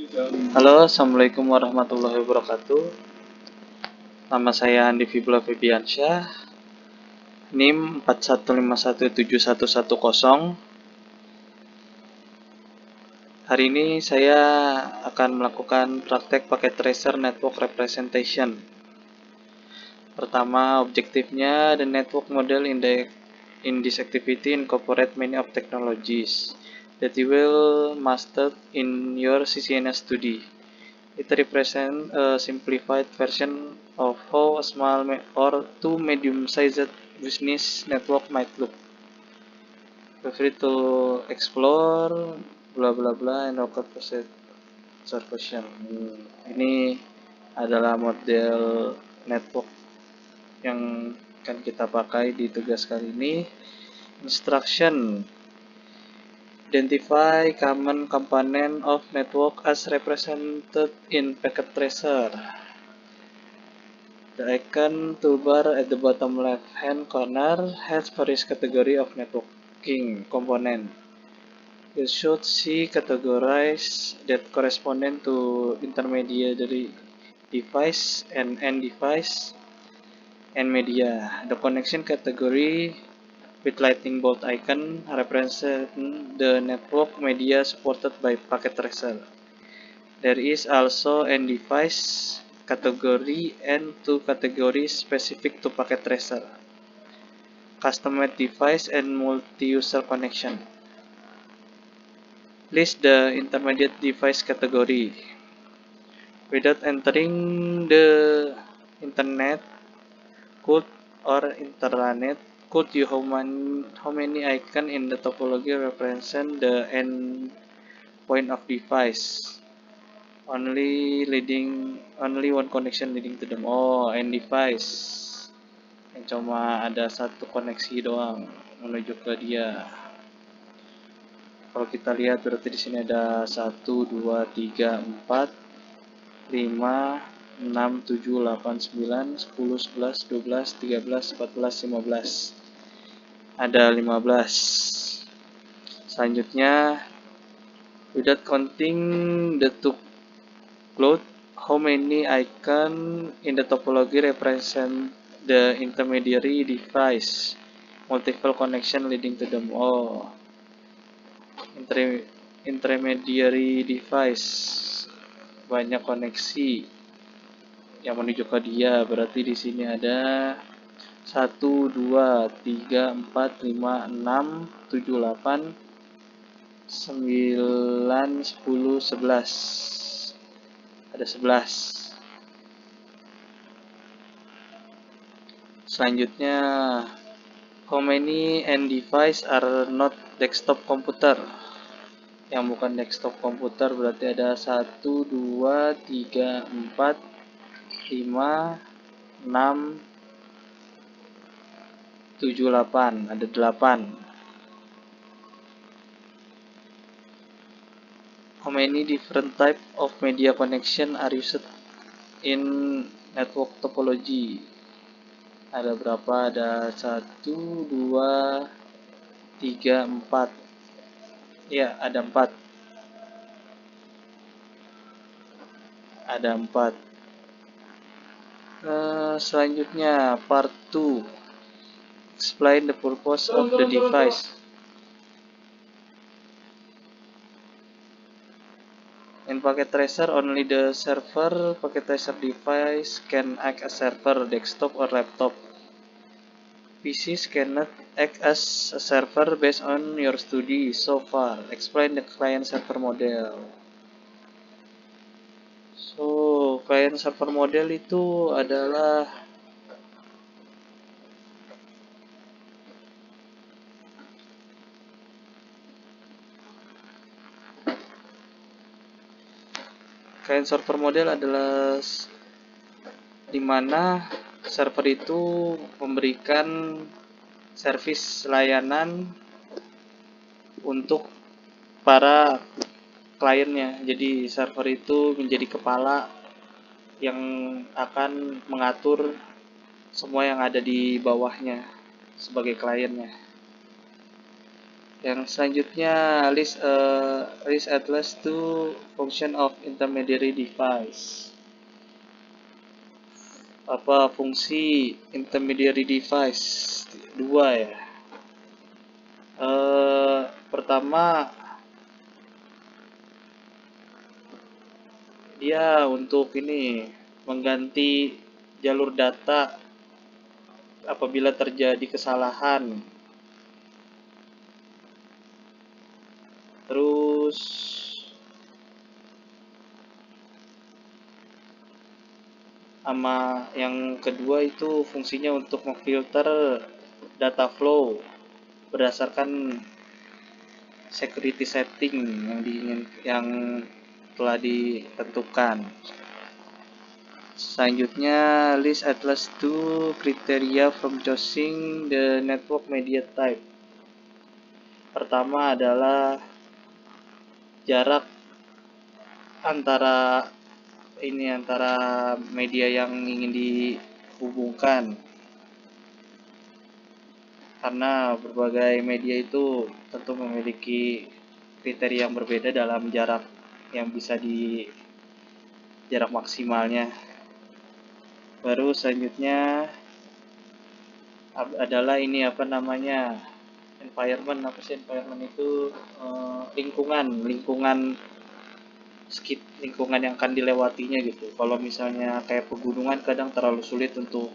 Halo, Assalamualaikum warahmatullahi wabarakatuh. Nama saya Andi Fibla Febiansyah, NIM 41517110. Hari ini saya akan melakukan praktek pakai tracer network representation. Pertama, objektifnya, the network model in this activity incorporate many of technologies that you will master in your CCNA study. It represents a simplified version of how a small or two medium-sized business network might look. Feel free to explore bla bla bla and record observation. Ini adalah model network yang akan kita pakai di tugas kali ini. Instruction: identify common component of network as represented in packet tracer. The icon toolbar at the bottom left-hand corner has various categories of networking component. You should see categories that correspond to intermediary device and end device and media. The connection category with lightning bolt icon represents the network media supported by packet tracer. There is also end device category and two categories specific to packet tracer: custom-made device and multi-user connection. List the intermediate device category. Without entering the internet, could or intranet, could you how many icons in the topology represent the end point of device? Only one connection leading to them. Oh, end device yang cuma ada satu koneksi doang menuju ke dia. Kalau kita lihat berarti di sini ada 1, 2, 3, 4, 5, 6, 7, 8, 9, 10, 11, 12, 13, 14, 15. Ada 15. Selanjutnya, without counting the two cloud, how many icon in the topology represent the intermediary device? Multiple connection leading to them. Oh, intermediary device, banyak koneksi yang menuju ke dia. Berarti di sini ada 1, 2, 3, 4, 5, 6, 7, 8, 9, 10, 11. Ada 11. Selanjutnya, how many end device are not desktop computer? Yang bukan desktop komputer berarti ada 1, 2, 3, 4, 5, 6, 7, 8. Ada 8. How many different type of media connection are used in network topology? Ada berapa? Ada 1, 2, 3, 4. Ya, ada 4. Ada 4. Selanjutnya, part 2. Explain the purpose of the device. In packet tracer, only the server packet tracer device can act as server, desktop, or laptop. PCs cannot act as a server based on your study so far. Explain the client server model. So, client server model itu adalah client server model adalah di mana server itu memberikan servis layanan untuk para kliennya. Jadi server itu menjadi kepala yang akan mengatur semua yang ada di bawahnya sebagai kliennya. Yang selanjutnya, list atlas to function of intermediary device. Apa fungsi intermediary device? Dua ya. Pertama, dia untuk ini mengganti jalur data apabila terjadi kesalahan. Terus sama yang kedua itu fungsinya untuk memfilter data flow berdasarkan security setting yang telah ditentukan. Selanjutnya, list atlas two criteria from choosing the network media type. Pertama adalah jarak antara media yang ingin dihubungkan, karena berbagai media itu tentu memiliki kriteria yang berbeda dalam jarak yang bisa jarak maksimalnya. Baru selanjutnya adalah environment. Environment itu lingkungan yang akan dilewatinya gitu. Kalau misalnya kayak pegunungan kadang terlalu sulit untuk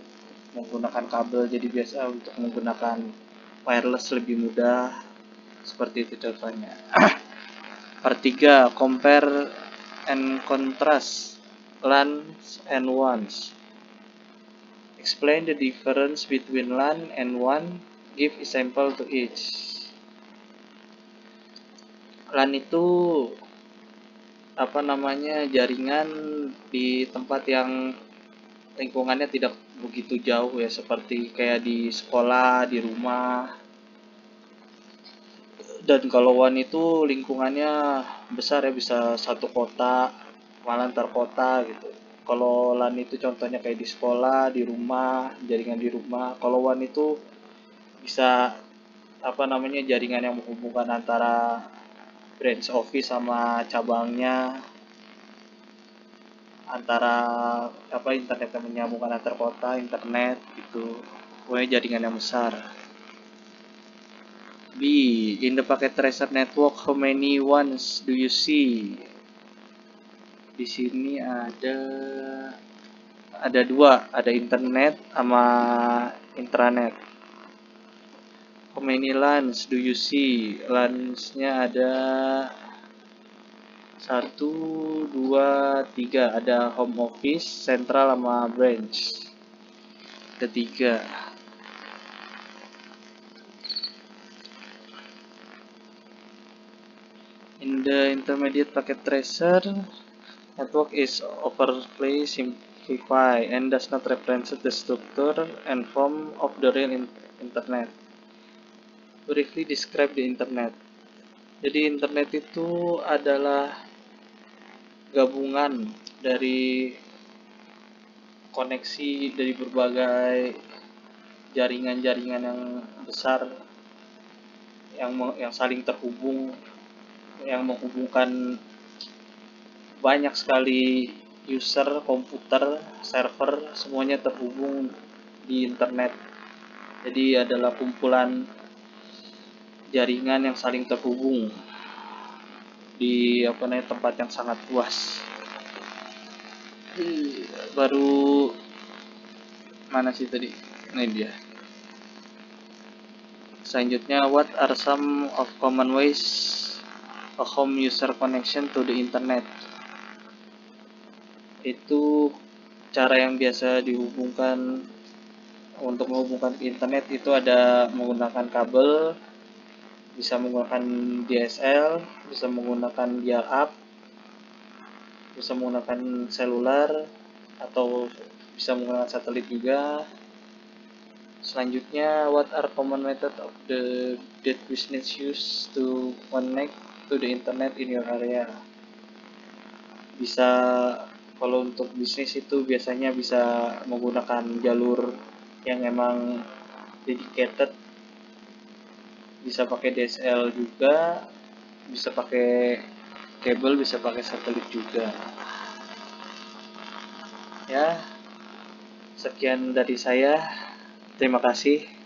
menggunakan kabel, jadi biasa untuk menggunakan wireless lebih mudah, seperti itu contohnya. Part 3, compare and contrast LANs and WANs. Explain the difference between LAN and WAN. Give example to each. LAN itu jaringan di tempat yang lingkungannya tidak begitu jauh ya, seperti kayak di sekolah, di rumah. Dan kalau WAN itu lingkungannya besar ya, bisa satu kota, malah antar kota gitu. Kalau LAN itu contohnya kayak di sekolah, di rumah, jaringan di rumah. Kalau WAN itu bisa jaringan yang menghubungkan antara branch office sama cabangnya, antara internet yang menyambungkan antar kota, internet gitu. Pokoknya jaringan yang besar. B. In the packet tracer network, how many ones do you see? Di sini ada dua, ada internet sama intranet. How many LANs do you see? LANs-nya ada 1, 2, 3. Ada home office, central sama branch. Ketiga. In the intermediate packet tracer network is overly simplified and does not represent the structure and form of the real internet. Briefly describe the internet. Jadi internet itu adalah gabungan dari koneksi dari berbagai jaringan-jaringan yang besar yang saling terhubung, yang menghubungkan banyak sekali user, komputer, server, semuanya terhubung di internet. Jadi adalah kumpulan jaringan yang saling terhubung di tempat yang sangat luas. Baru mana sih tadi? Ini dia. Selanjutnya, what are some of common ways a home user connection to the internet? Itu cara yang biasa dihubungkan untuk menghubungkan ke internet itu ada menggunakan kabel, bisa menggunakan DSL, bisa menggunakan dial-up, bisa menggunakan seluler, atau bisa menggunakan satelit juga. Selanjutnya, what are common method of that business use to connect to the internet in your area? Bisa, kalau untuk bisnis itu biasanya bisa menggunakan jalur yang emang dedicated bisa pakai DSL juga, bisa pakai kabel, bisa pakai satelit juga. Ya, sekian dari saya. Terima kasih.